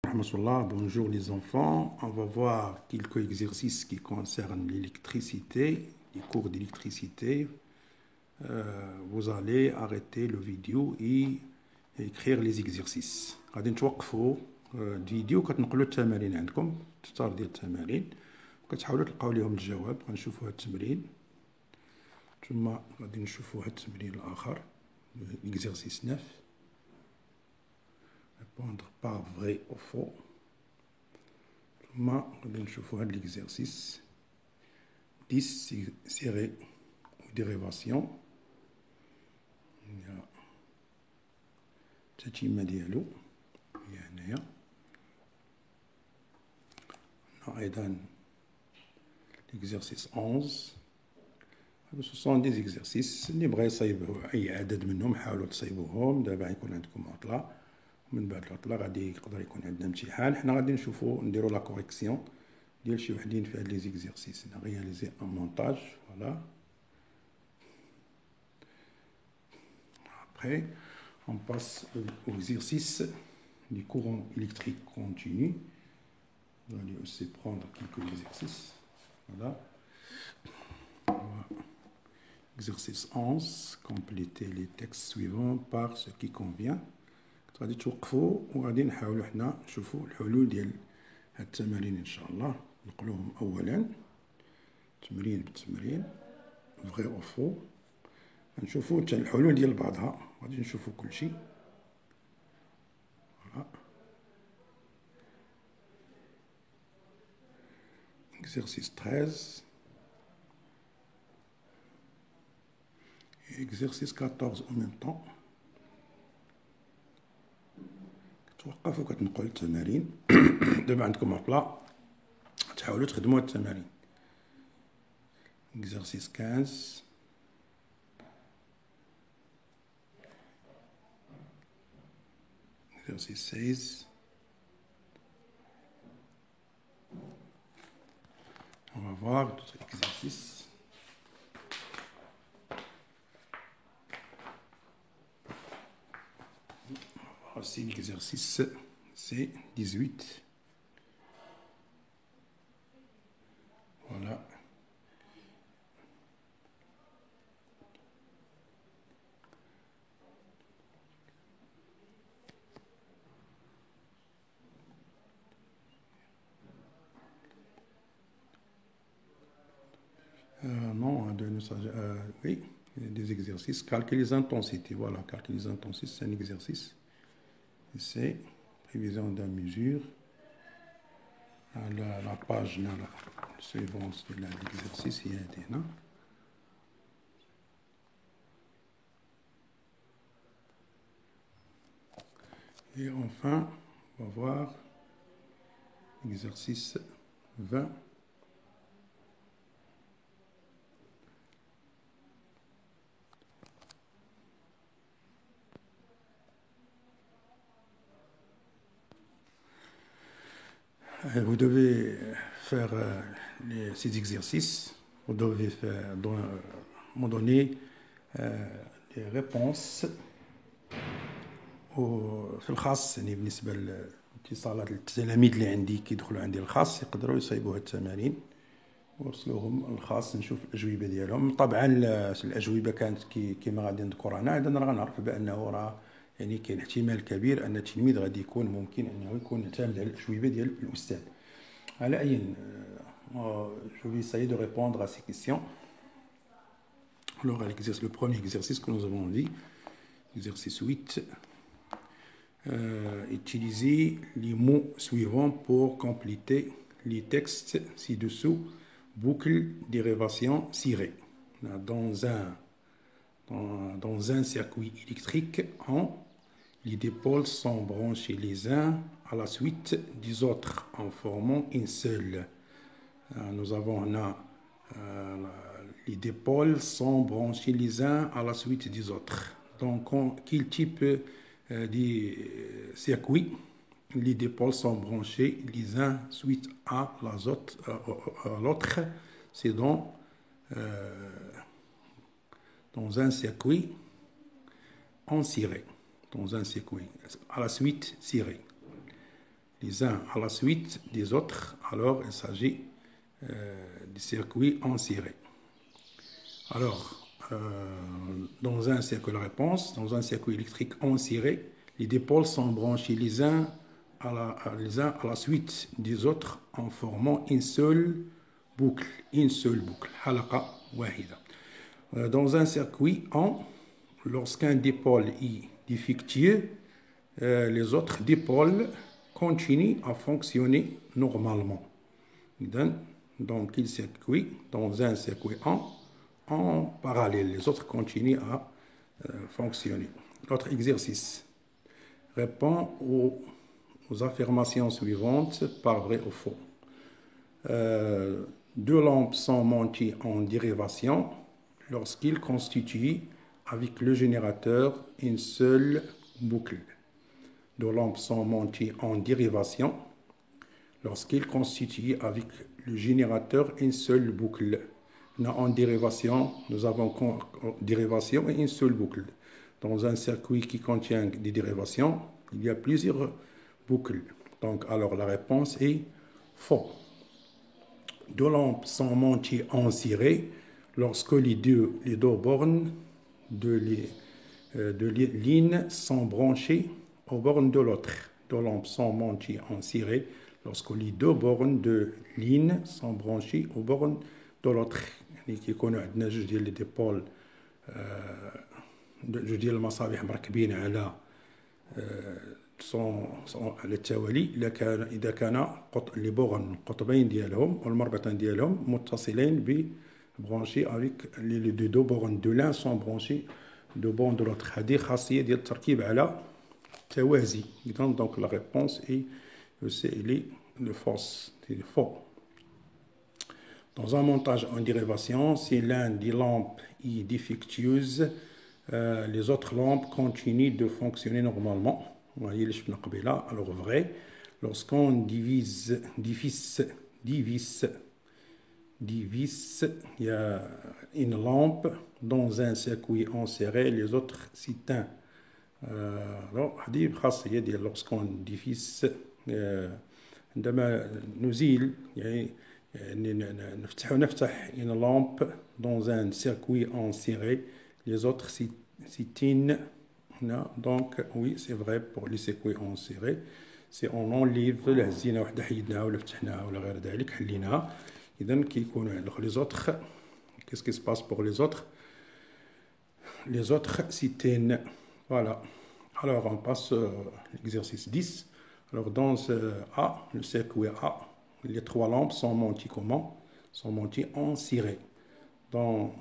Rahmatullah, bonjour les enfants. On va voir quelques exercices qui concernent l'électricité, les cours d'électricité. Vous allez arrêter le vidéo et écrire les exercices. غادي نتوقفوا الفيديو كتنقلوا التمارين عندكم، تختار ديال التمارين وكتحاولوا تلقاو ليهم الجواب. غنشوفوا هاد التمرين ثم غادي نشوفوا هاد التمرين الآخر l'exercice 9. Répondre par vrai ou faux. On va l'exercice 10 série ou dérivation. Il y a التتمة ديالو هي هنايا. أيضا l'exercice 11. Ce sont des exercices اللي بغا يصايبوا أي عدد منهم حاولوا تصايبوهم. دابا غيكون عندكم عطلة، من بعد العطلة غادي يقدر يكون عندنا امتحان. حنا غادي نشوفوا نديروا لا كوريكسيون ديال شي وحدين في هاد لي زيكزيرسيس. نغياليزي ان مونتاج. فوالا. Après, on passe aux exercices du courant électrique continu. On va aussi prendre quelques exercices. Voilà. Exercice 11. Compléter les textes suivants par ce qui convient. غادي توقفوا وغادي نحاولوا حنا نشوفوا الحلول ديال هاد التمارين ان شاء الله. نقلوهم اولا تمرين بالتمرين فغي او فو. نشوفوا حتى الحلول ديال بعضها، غادي نشوفوا كلشي. فوالا. exercice 13 et exercice 14 en même temps. توقف وكتنقل التمارين. دابا عندكم عطلة تحاولوا تخدموا هاد التمارين. exercice 15 exercice 16. On va voir d'autres exercices. Voici l'exercice C18. Voilà. Non, oui, des exercices. Calculer les intensités. Voilà, calculer les intensités, c'est un exercice. C'est prévision de la mesure. La page, c'est bon, c'est l'exercice. Il y a des noms. Et enfin, on va voir l'exercice 20. Vous devez faire ces exercices. Vous devez me donner les réponses في الخاص. يعني بالنسبة لاتصالات التلاميذ اللي عندي كيدخلوا عندي الخاص يقدروا يصايبوا هاد التمارين ورسلوهم الخاص نشوف الأجوبة ديالهم. طبعا الأجوبة كانت كما غادي نذكر أنا، إذا غنعرف بأنه راه يعني كاين احتمال كبير أن التلميذ غادي يكون ممكن أنه يكون يعتمد على الأجوبة ديال الأستاذ. على أي je vais essayer de répondre à ces questions. Alors, le premier exercice que nous avons dit, exercice 8, utiliser les mots suivants pour compléter les textes ci-dessous. Boucle, dérivation, ciré. Dans un circuit électrique, les deux pôles sont branchés les uns à la suite des autres en formant une seule. Nous avons les deux pôles sont branchés les uns à la suite des autres. Donc, quel type de circuit? Les deux pôles sont branchés les uns suite à l'autre. C'est dans un circuit en ciré. Dans un circuit. À la suite, ciré. les uns à la suite des autres, alors il s'agit du circuit en ciré. Alors, dans un circuit de réponse, dans un circuit électrique en ciré, les dipôles sont branchés les uns à la suite des autres en formant une seule boucle, halaqa wahida. Dans un circuit en, lorsqu'un dipôle est défectueux, les autres dipôles continuent à fonctionner normalement. Donc, dans un circuit en parallèle, les autres continuent à fonctionner. L'autre exercice répond aux affirmations suivantes par vrai ou faux. Deux lampes sont montées en dérivation lorsqu'ils constituent avec le générateur une seule boucle. Deux lampes sont montées en dérivation lorsqu'ils constituent avec le générateur une seule boucle. En dérivation, nous avons dérivation et une seule boucle. Dans un circuit qui contient des dérivations, il y a plusieurs boucles. Donc, alors la réponse est faux. Deux lampes sont montées en ciré lorsque les deux bornes de ligne sont branchées aux bornes de l'autre. Deux lampes sont montées en ciré lorsque les deux bornes de ligne sont branchées aux bornes de l'autre. كي يكونوا عندنا جوج ديال لي ديبول جوج ديال المصابيح مركبين على على التوالي اذا كان لي بورن القطبين ديالهم والمربطين ديالهم متصلين برونشي افيك لي دو بورن دو لان سون برونشي دو بورن دو لوتر. هذه خاصيه ديال التركيب على التوازي. دونك لا ريبونس اي سي لي فوس فو. Dans un montage en dérivation, si l'un des lampes est défectueuse, les autres lampes continuent de fonctionner normalement. Vous voyez les cheveux là. Alors vrai, lorsqu'on divise, il y a une lampe dans un circuit enserré, les autres s'éteignent. Alors, lorsqu'on divise, عندما نزيل يعني نفتح une lampe dans un circuit en serré, les autres s'éteignent. Donc oui, c'est vrai pour les circuits en serré. Si on enlève الهزينة وحدة حيدناها ولا فتحناها ولا غير ذلك حليناها، إذا كيكونوا les autres. Qu'est-ce qui se passe pour les autres? Les autres s'éteignent. Voilà. Alors on passe à l'exercice 10. Alors dans A, le circuit A, les trois lampes sont montées comment? Sont montées en ciré. Dans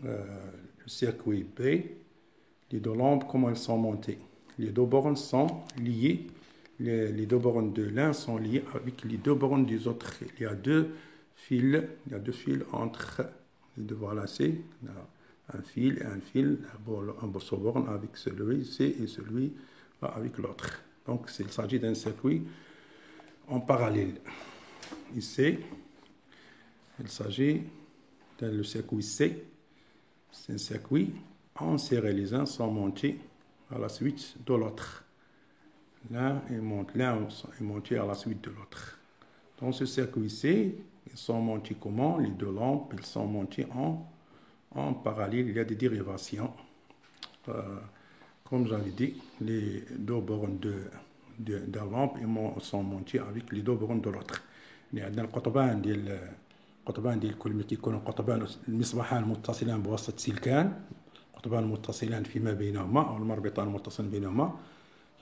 le circuit B, les deux lampes, comment elles sont montées? Les deux bornes sont liées. Les deux bornes de l'un sont liées avec les deux bornes des autres. Il y a deux fils entre les deux. Voilà, c'est un fil et un fil, un borne avec celui-ci et celui avec l'autre. Donc, il s'agit d'un circuit en parallèle. Ici, il s'agit d'un circuit C. C'est un circuit enserré. Les uns sont montés à la suite de l'autre. L'un est monté à la suite de l'autre. Dans ce circuit C, ils sont montés comment? Les deux lampes, ils sont montés en parallèle. Il y a des dérivations. Comme j'avais dit, les deux bornes de la lampe sont montés avec les deux bornes de l'autre. عندنا القطبان ديال كل ما كيكونوا قطبان المصباحان متصلان بواسطة سلكان، قطبان متصلان فيما بينهما أو المربطان متصلين بينهما،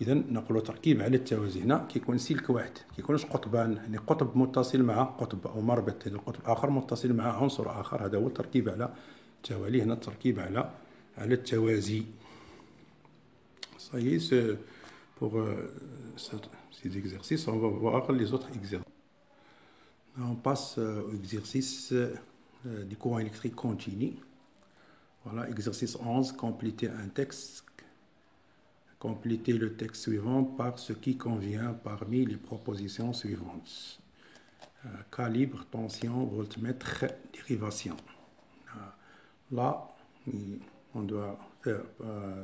إذا نقولوا تركيب على التوازي. هنا كيكون سلك واحد، كيكونوش قطبان، يعني قطب متصل مع قطب أو مربط القطب آخر متصل مع عنصر آخر. هذا هو التركيب على التوالي. هنا التركيب على التوازي. Ça y est, pour ces exercices, on va voir les autres exercices. On passe au exercice du courant électrique continu. Voilà, exercice 11, compléter un texte. Compléter le texte suivant par ce qui convient parmi les propositions suivantes. Calibre, tension, voltmètre, dérivation. Là, on doit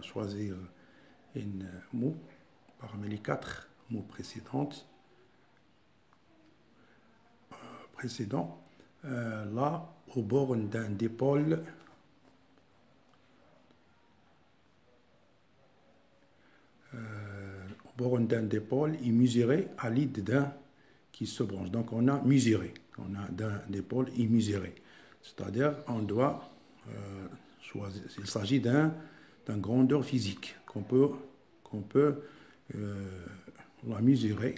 choisir une mot parmi les 4 mots précédents. précédent, là, au bord d'un dipôle, il mesurait à l'aide d'un qui se branche. Donc on a mesuré, on a d'un dipôle, il mesurait. C'est-à-dire on doit choisir, il s'agit d'un grandeur physique qu'on peut la mesurer,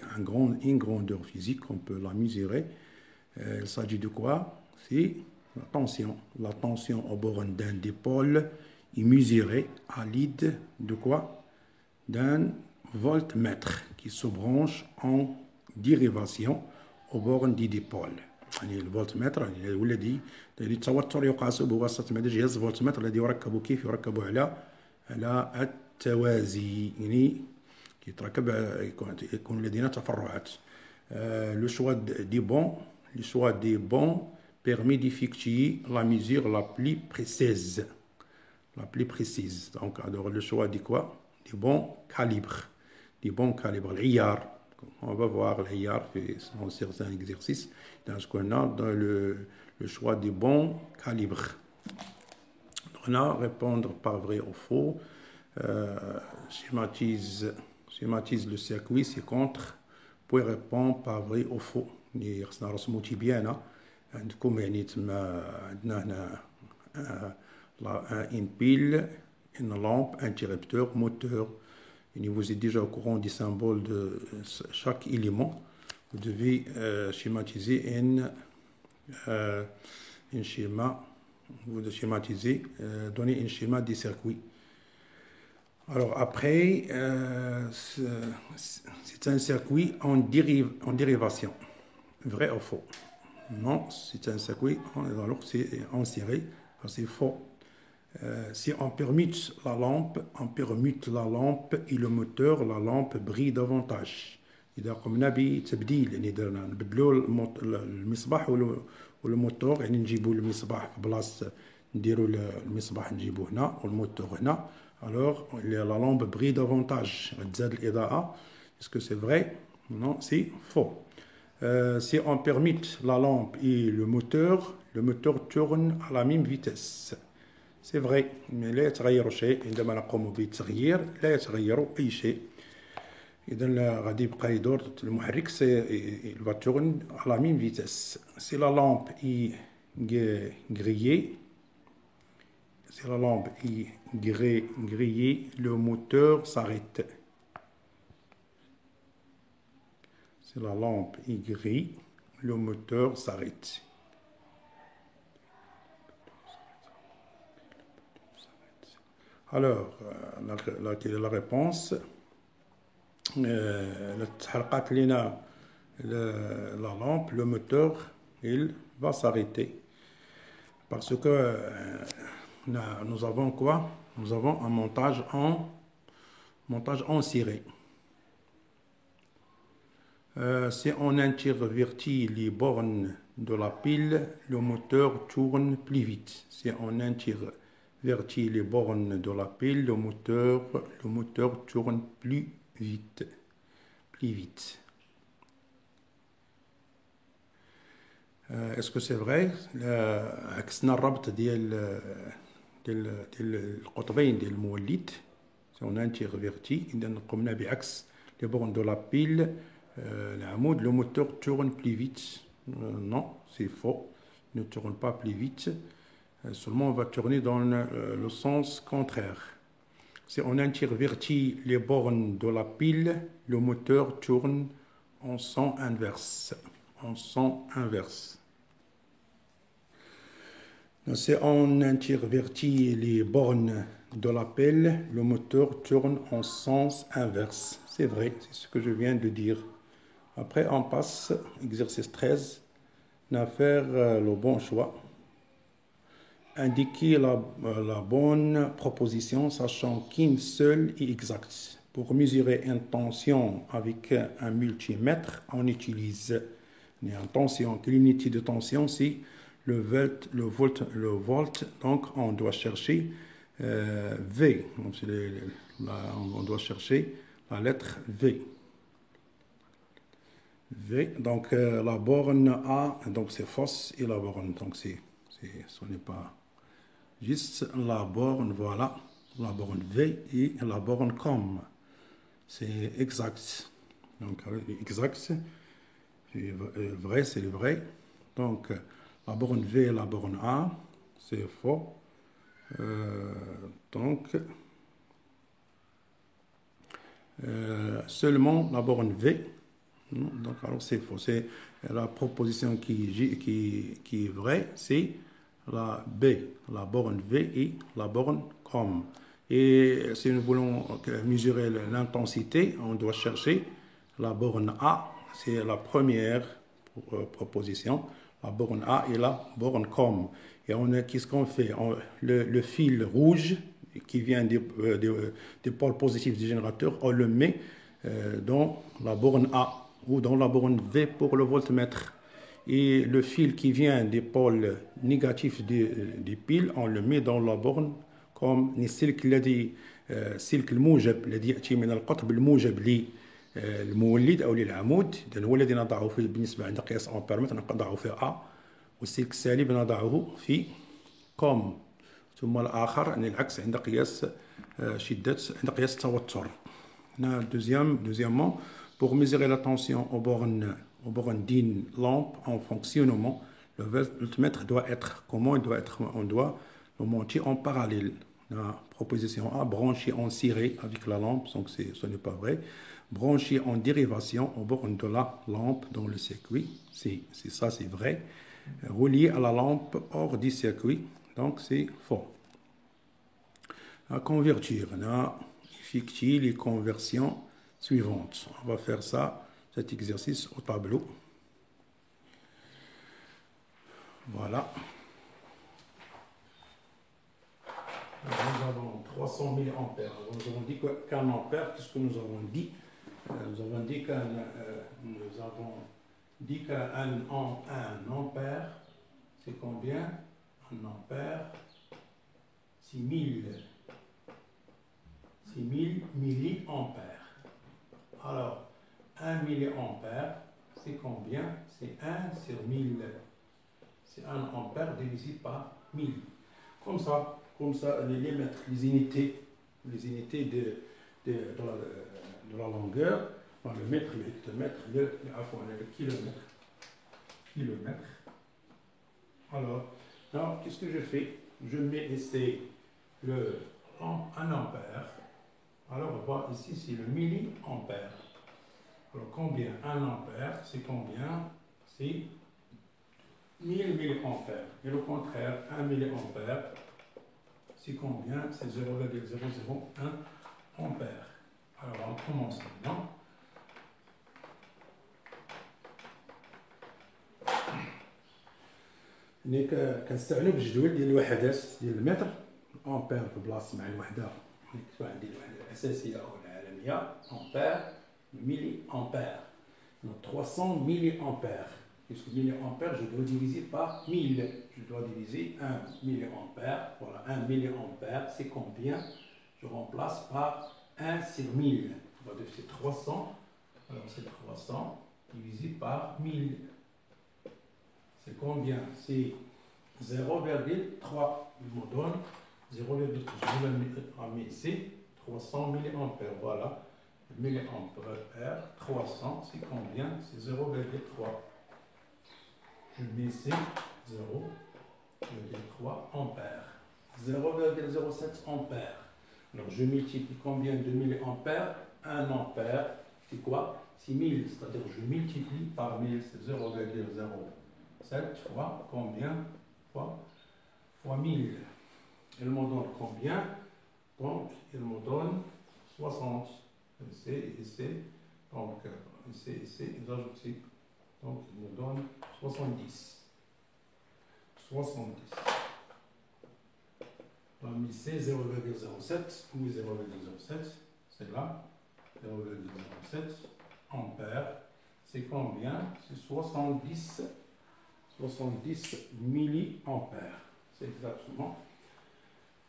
une grandeur physique qu'on peut la mesurer. Il s'agit de quoi? C'est la tension. La tension au bord d'un dipôle est mesurée à l'aide de quoi? D'un voltmètre qui se branche en dérivation au bord du dipôle. يعني الفولتمتر يعني هو الذي التوتر يقاس بواسطه جهاز الفولتمتر الذي يركب كيف يركب على التوازي يعني يتركب يكون لدينا تفرعات. Le choix des bons permet d'effectuer la mesure la plus précise. Donc, alors, le choix dit quoi? Des bons calibres. العيار. On va voir l'IAR dans certains exercices. Dans ce qu'on a dans le choix des bons calibres. On a répondre par vrai ou faux. Schématise le circuit, c'est contre. Puis répondre par vrai ou faux. خصنا نرسمو تيبيانا عندكم يعني تما عندنا هنا une pile, une lampe, un interrupteur, moteur. Et vous êtes déjà au courant des symboles de chaque élément. Vous devez schématiser un schéma. Vous devez schématiser, donner un schéma des circuits. Alors après, c'est un circuit en dérivation. Vrai ou faux? Non, c'est un circuit, alors c'est en série, c'est faux. Si on permute la lampe et le moteur, la lampe brille davantage. إذا قمنا بتبديل يعني درنا نبدلوا المصباح والموتور يعني نجيبوا المصباح في بلاصه نديروا المصباح نجيبوه هنا والموتور هنا alors la lampe brille davantage تزاد الإضاءة. Est-ce que c'est vrai? Non, c'est faux. Si on permute la lampe et le moteur tourne à la même vitesse. C'est vrai, mais لا يتغير شيء عندما نقوم بالتغيير لا يتغير أي شيء. إذا غادي يبقى يدور المحرك il va tourner à la même vitesse. Si la lampe est grillée, le moteur s'arrête. Si la lampe est grillée, le moteur s'arrête. Alors, quelle est la réponse? تحرقت لنا la lampe, le moteur, il va s'arrêter. Parce que nous avons quoi? Nous avons un montage en série. Si on intervertit les bornes de la pile, le moteur tourne plus vite. Si on intervertit les bornes de la pile, le moteur tourne plus vite. Est-ce que c'est vrai? عكسنا الربط ديال القطبين ديال المولد. Si on intervertit, إذا قمنا بعكس les bornes de la pile. العمود, le moteur tourne plus vite. Non, c'est faux. Il ne tourne pas plus vite. Seulement, on va tourner dans le sens contraire. Si on intervertit les bornes de la pile, le moteur tourne en sens inverse. Si on intervertit les bornes de la pile, le moteur tourne en sens inverse. C'est vrai, c'est ce que je viens de dire. Après, on passe, exercice 13, à faire le bon choix. Indiquer la bonne proposition, sachant qu'une seule est exacte. Pour mesurer une tension avec un multimètre, on utilise une tension. L'unité de tension, c'est le volt. Donc, on doit chercher V. Donc, on doit chercher la lettre V. V. Donc la borne A, donc c'est fausse, et la borne, donc ce n'est pas juste la borne, voilà, la borne V et la borne com. C'est exact. Donc exact, c'est vrai, c'est le vrai. Donc la borne V et la borne A, c'est faux. Donc seulement la borne V. Donc, alors c'est faux. C'est la proposition qui est vraie, c'est la B, la borne V et la borne com. Et si nous voulons mesurer l'intensité, on doit chercher la borne A, c'est la première proposition, la borne A et la borne com. Et qu'est-ce qu'on fait? Le fil rouge qui vient des pôles positifs du générateur, on le met dans la borne A ou dans la borne V pour le voltmètre. Et le fil qui vient des pôles négatifs des piles, on le met dans la borne comme السلك الذي السلك الموجب الذي يأتي من القطب الموجب للمولد أو للعمود، إذن هو الذي نضعه فيه بالنسبة عند قياس أمبيرمتر نضعه في A، والسلك السالب نضعه في كوم، ثم الآخر يعني العكس عند قياس شدة عند قياس التوتر. Deuxièmement, pour mesurer la tension aux bornes d'une lampe en fonctionnement, le voltmètre doit être comment? On doit le monter en parallèle. La proposition A, branché en ciré avec la lampe, donc ce n'est pas vrai. Branché en dérivation aux bornes de la lampe dans le circuit, c'est ça, c'est vrai. Relié à la lampe hors du circuit, donc c'est faux. À convertir, on a effectué les conversions suivantes. On va faire ça, cet exercice au tableau. Voilà. Nous avons 300 mA. Nous avons dit qu'un ampère, qu'est-ce que nous avons dit? Nous avons dit qu'un ampère, c'est combien? Un ampère, 6000 milliampères. Alors, 1 milliampère, c'est combien? C'est 1 sur 1000. C'est 1 ampère divisé par 1000. Comme ça, les unités de la longueur, le mètre, le hectomètre, le kilomètre. Alors, là, qu'est-ce que je fais? Je mets ici un ampère. Alors, on voit ici, c'est le milliampère. Alors, combien? 1 ampère, c'est combien? C'est 1000 milliampères. Et le contraire, 1 milliampère, c'est combien? C'est 0,001 ampère. Alors, on commence maintenant. كنستعملوا بالجدول ديال الوحدات ديال المتر، امبير في بلاصه مع الوحده سواء عندي الوحده الاساسيه او العالميه، امبير ملي امبير. Donc 300 milliampères. Puisque milliampère, je dois diviser par 1000. Je dois diviser 1 milliampère. Voilà, 1 milliampère, c'est combien? Je remplace par 1 sur 1000. C'est 300. Alors c'est 300 divisé par 1000. C'est combien? C'est 0,3. Il me donne 0,3. Je vais mettre ici 300 milliampères. Voilà. Milliampère, 300, c'est combien? C'est 0,3. Je mets ici 0,3 ampères. 0,07 ampères. Alors je multiplie combien de milliampères? 1 ampère, c'est quoi? C'est 1000, c'est-à-dire je multiplie par 1000, c'est 0,07 fois combien? Fois 1000. Elle me donne combien? Donc, elle me donne 60. Ici, donc ici, j'ajoute, donc il me donne 70. 70. Donc ici, 0,07 ou 0,07, c'est là, 0,07 ampères, c'est combien? C'est 70 milliampères. C'est exactement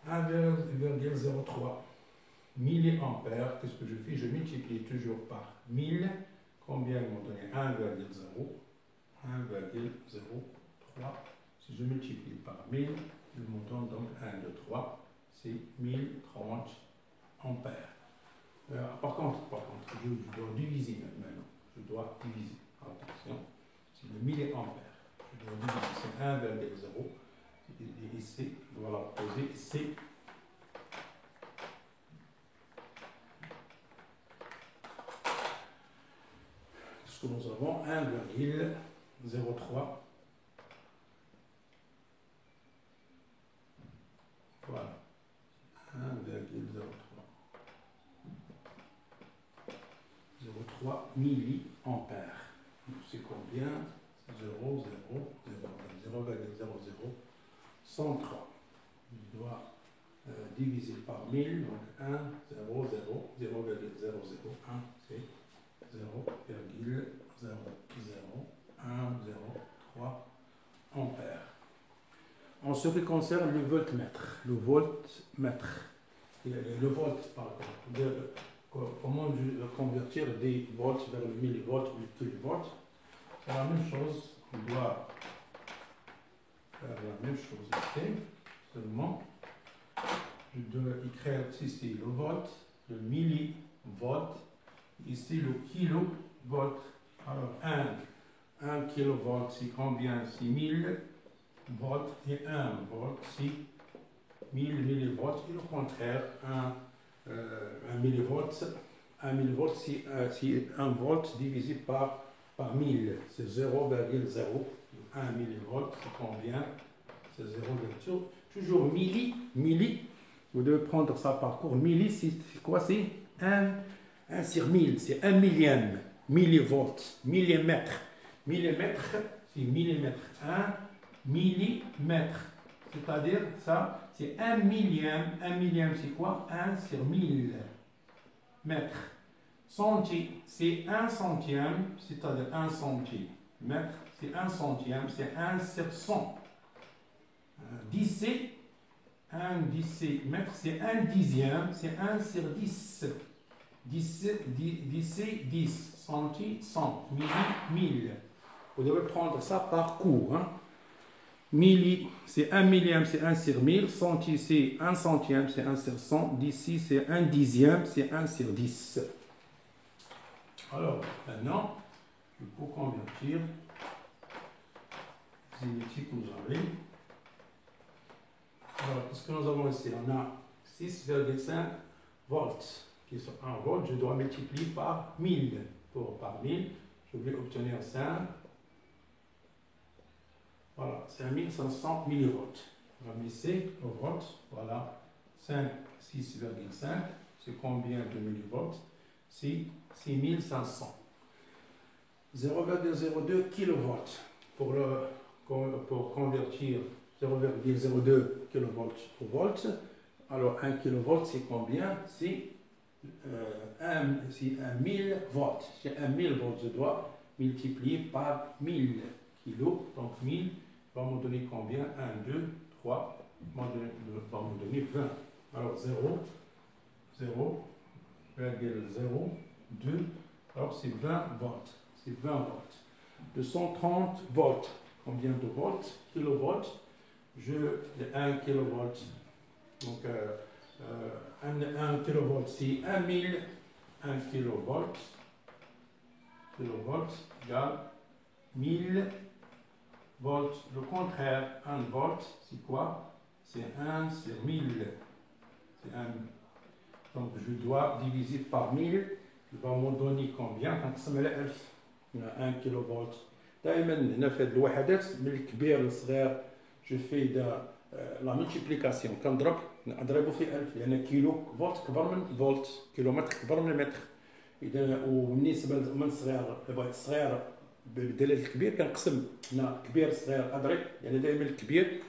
1,03 milliampères. Qu'est-ce que je fais? Je multiplie toujours par 1000. combien ils m'ont donné 1,0. 1,03. Si je multiplie par 1000, ils m'ont donné donc 1, 2, 3, c'est 1030 ampères. Par contre, je dois diviser maintenant. Je dois diviser. Attention, c'est le milliampère. Je dois diviser, c'est 1,0. Et ici, je dois la poser ici. Parce que nous avons 1,03. Voilà. 1,03. 0,3 milliampères. C'est combien? 0,000103. Je dois diviser par 1000, donc 1, 0, 0, 0,001, c'est 0,00103 ampères. En ce qui concerne le voltmètre, le volt, par contre, comment convertir des volts vers le millivolt ou le kilovolt, c'est la même chose. On doit faire la même chose ici, seulement je dois écrire ici le volt, le millivolt, ici le kilovolt. Alors 1 kilovolt c'est combien? C'est 1000 volts, et 1 volt c'est 1000 millivolts, et le contraire, un millivolt c'est 1 volt divisé par 1000, c'est 0,0. 1 millivolt, c'est combien? C'est 0,0. Toujours milli. Vous devez prendre ça par cours. Milli, c'est quoi? C'est 1 sur 1000, c'est 1 millième. Millivolt, millimètre. Millimètre, c'est millimètre. 1 millimètre. C'est-à-dire, ça, c'est 1 millième. 1 millième, c'est quoi? 1 sur 1000 mètres. Centi, c'est 1 centième, c'est-à-dire 1 centimètre, c'est 1 centième, c'est 1 sur 100. Dicé, 1 dicémètre, c'est 1 dixième, c'est 1 sur 10. Dicé, 10, centi, 100, milli, 1000. Vous devez prendre ça par cours. Hein. Milli, c'est 1 millième, c'est 1 sur 1000. Centi, c'est 1 centième, c'est 1 sur 100. D'ici, c'est 1 dixième, c'est 1 sur 10. Alors, maintenant, je peux convertir les unités que nous avons. Alors, ce que nous avons ici, on a 6,5 volts qui sont 1 volt. Je dois multiplier par 1000. Par 1000, je vais obtenir 5. Voilà, 5500 millivolts. On va mettre au volt. Voilà, 6,5. C'est combien de millivolts? C'est 6500. 0,02 kV pour convertir 0,02 kV au volt. Alors 1 kV c'est combien? C'est 1000 volts. C'est 1000 volts. Je dois multiplier par 1000 kg. Donc 1000 va me donner combien? 1, 2, 3 va me donner 20. Alors 0,02. Alors c'est 20 volts. C'est 20 volts. 230 volts. Combien de volts? Kilovolts. 1 kilovolt. Donc 1 kilovolt c'est 1000. 1 kilovolt. Kilovolt égale 1000 volts. Le contraire, 1 volt, c'est quoi? C'est 1 sur 1000. C'est 1. Donc je dois diviser par 1000. Il va me donner combien؟ كنقسم على 1000. 1 كيلو فولت. دائما هنا في هذه الوحدات من الكبير للصغير جو في لا ملتيبليكاسيون كنضربو في 1000 لان كيلو فولت كبر من فولت، كيلومتر كبر من متر. اذا وبالنسبه من الصغير بغيت الصغير بدلاله الكبير كنقسم هنا كبير صغير اضرب، يعني دائما الكبير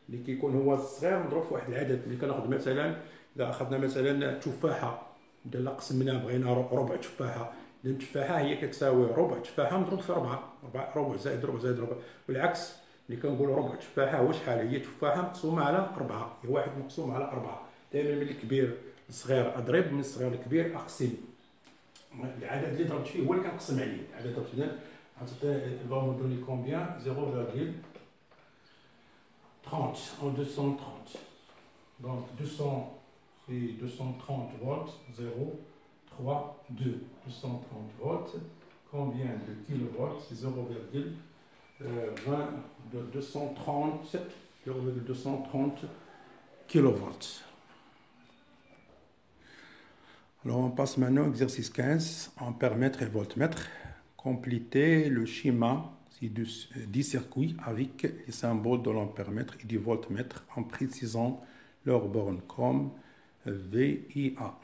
اللي كيكون هو الصغير مضروب في واحد العدد. اللي كناخذ مثلا اذا اخذنا مثلا تفاحه دابا قسمنا بغينا ربع تفاحه، لان التفاحه هي كتساوي ربع تفاحه مضروب في 4 ربع زائد ربع زائد ربع، والعكس اللي كنقولوا ربع تفاحه هو شحال؟ هي تفاحه مقسومه على 4، هي 1 مقسوم على 4. دائما من الكبير الصغير اضرب، من الصغير الكبير اقسم. العدد اللي ضربت فيه هو اللي كنقسم عليه. العدد ضربت فيه il va me donner combien 0,30 en 230. Donc 200 c'est 230 volts, 0, 3, 2. 230 volts. Combien de kilovolts? C'est 0,20 de 230, 0,230 kilovolts. Alors on passe maintenant au exercice 15, ampère-mètre et voltmètre. Compléter le schéma 10 circuits avec les symboles de l'ampère-mètre et du voltmètre en précisant leurs bornes comme V et A.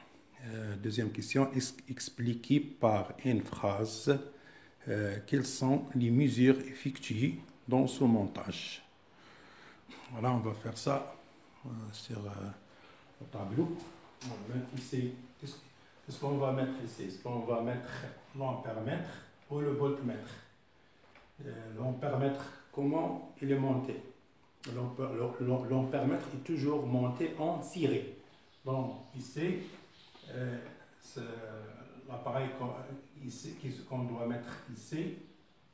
Deuxième question, expliquez par une phrase quelles sont les mesures effectuées dans ce montage. Voilà, on va faire ça sur le tableau. On va mettre ici, qu'est-ce qu'on va mettre ici? Est-ce qu'on va mettre l'ampère-mètre ou le voltmètre? L'ampère-mètre, comment il est monté? L'ampère-mètre est toujours monté en ciré. Donc ici, l'appareil qu'on doit mettre ici,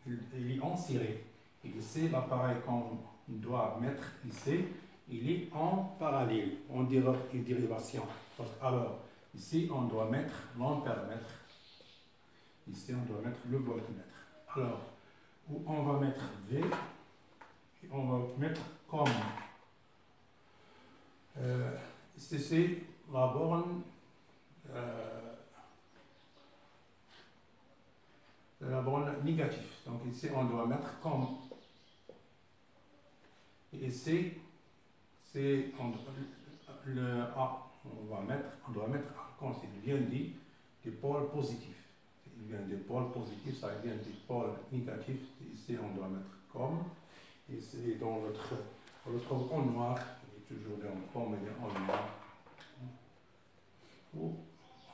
il est en ciré. Et ici, l'appareil qu'on doit mettre ici, il est en parallèle, en dérivation. Alors, ici, on doit mettre l'ampère-mètre. Ici, on doit mettre le voltmètre. Alors, où on va mettre V, et on va mettre comme. C'est la borne négative. Donc ici, on doit mettre comme. Et ici, c'est le A. On doit mettre comme il vient dit, des pôles positifs. Il vient des pôles positifs, ça vient des pôles négatifs. Ici, on doit mettre comme. Et c'est dans on le trouve en noir. Il est toujours dans comme et en noir. Ou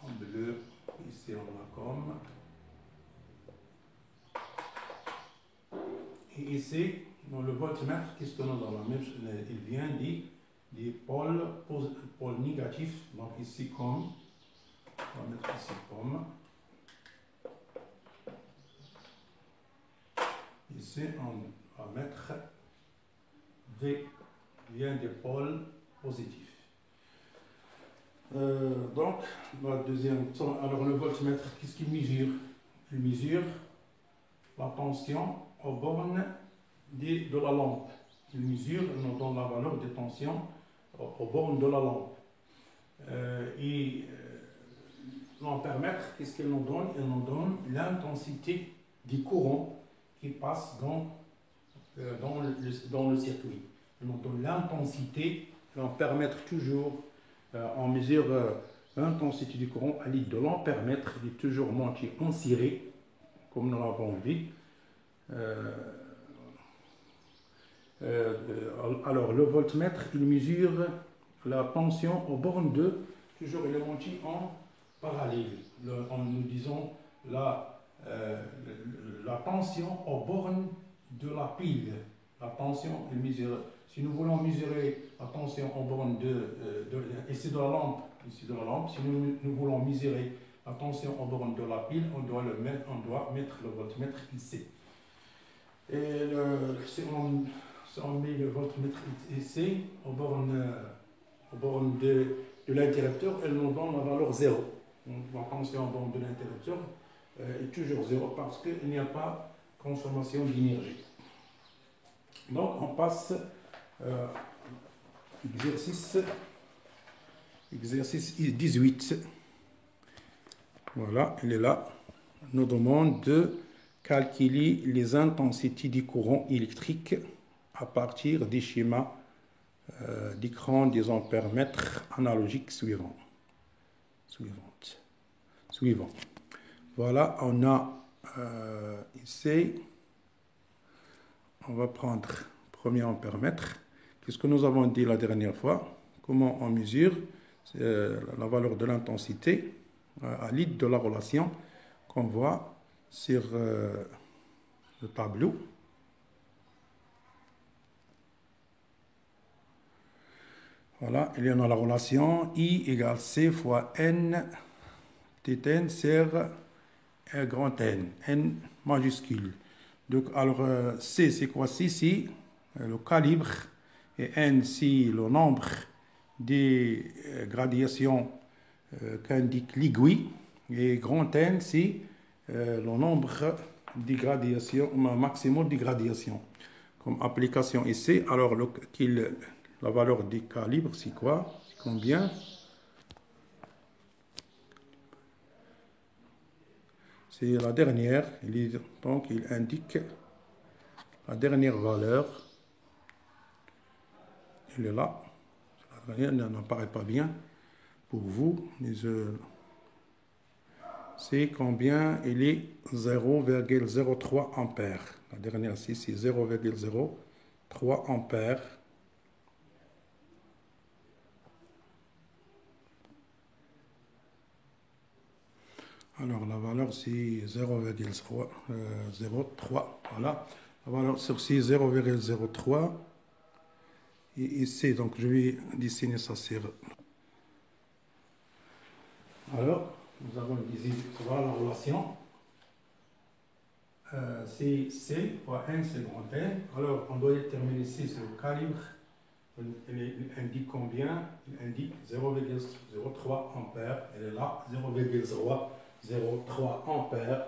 en bleu. Ici, on a comme. Et ici, dans le voltmètre, qu'est-ce que nous avons? Il vient des pôles négatifs. Donc ici, comme. On va mettre ici comme. Ici, on va mettre V, vient des pôles positifs. Donc, la deuxième. Alors, le voltmètre, qu'est-ce qu'il mesure? Il mesure la tension aux bornes de la lampe. Il mesure, nous donne la valeur de tension aux bornes de la lampe. L'ampère-mètre, qu'est-ce qu'il nous donne? Il nous donne l'intensité du courant qui passe dans le circuit. Il nous donne l'intensité. L'ampère-mètre, toujours, on mesure l'intensité du courant à l'aide de l'ampère-mètre. Il est toujours monté en ciré, comme nous l'avons vu. Alors, le voltmètre, il mesure la tension aux bornes de, toujours il est monté en parallèle. Nous disons la tension aux bornes de la pile. La tension, il mesure. Si nous voulons mesurer la tension aux bornes ici de la lampe, si nous voulons mesurer la tension aux bornes de la pile, on doit mettre le voltmètre ici. Et si on met le voltmètre ici, aux bornes de l'interrupteur, elle nous donne la valeur 0. Donc, la tension aux bornes de l'interrupteur est toujours 0 parce qu'il n'y a pas consommation d'énergie. Donc, on passe exercice 18. Voilà, il est là. On nous demande de calculer les intensités du courant électrique à partir des schémas d'écran des ampères-mètres analogiques suivants. Voilà, on a ici, on va prendre premier ampère-mètre. Qu'est-ce que nous avons dit la dernière fois? Comment on mesure la valeur de l'intensité à l'aide de la relation qu'on voit sur le tableau. Voilà, il y a la relation I égale C fois N, Tn sur grand N, N majuscule. Donc, alors, C, c'est quoi? C, c'est le calibre, et N, c'est le nombre des gradations qu'indique l'aiguille, et grand N, c'est le nombre des gradations, maximum des gradations. Comme application ici, alors la valeur du calibre, c'est quoi? C'est combien? C'est la dernière, donc il indique la dernière valeur. Elle est là. La dernière n'apparaît pas bien pour vous, mais c'est combien? Il est 0,03 ampères. La dernière ici, c'est 0,03 ampères. Alors la valeur c'est 0,03. Voilà. La valeur sur c'est 0,03. Et ici, donc je vais dessiner ça sur. Alors, nous avons ici, voilà la relation. C'est C fois N, c'est grand N. Alors, on doit déterminer ici sur le calibre. Il indique combien? Il indique 0,03 ampères. Elle est là, 0,03 ampères.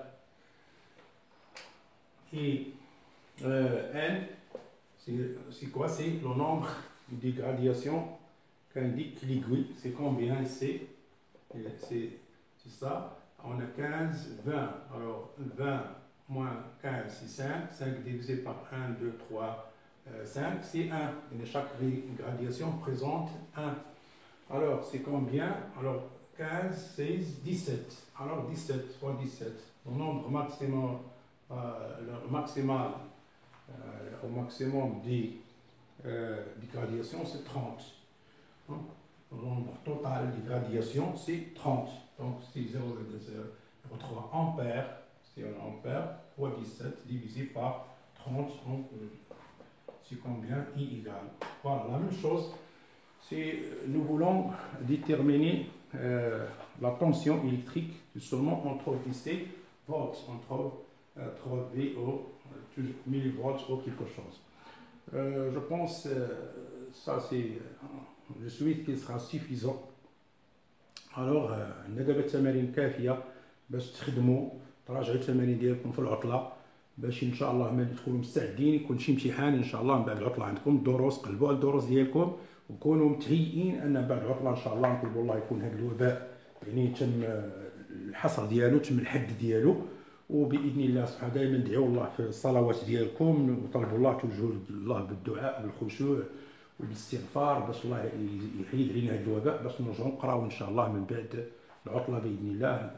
Et N, c'est quoi? C'est le nombre de gradations qu'indique l'aiguille. C'est combien ici? C'est ça. On a 15, 20. Alors 20 moins 15, c'est 5. 5 divisé par 1, 2, 3, 5, c'est 1. Et chaque gradation présente 1. Alors, c'est combien? Alors, 15, 16, 17. Alors, 17 fois 17. Le nombre maximal, au maximum des gradations, c'est 30. Donc, le nombre total des gradations, c'est 30. Donc, c'est 0,03 ampères. C'est 1 ampère fois 17 divisé par 30. Donc, c'est combien? I égale. Voilà, la même chose. Nous voulons déterminer la tension électrique. Seulement on trouve ici volts, on trouve VO, millivolts ou quelque chose. Je pense ça c'est je souhaite qu'il sera suffisant. Alors ندابا التمارين كافيه باش تخدموا تراجعوا التمارين ديالكم في العطله باش ان شاء الله ما تدخلوا مستعدين يكون شي امتحان ان شاء الله من بعد العطله عندكم الدروس قلبوا على الدروس ديالكم وكونوا متهيئين ان بعد العطله ان شاء الله نطلبوا الله يكون هذا الوباء يعني تم الحصر ديالو تم الحد ديالو وباذن الله سبحانه دائما ندعوا الله في الصلوات ديالكم وطلبوا الله توجهوا الله بالدعاء بالخشوع وبالاستغفار باش الله يحيد علينا هذا الوباء باش نرجعوا نقراو ان شاء الله من بعد العطله باذن الله.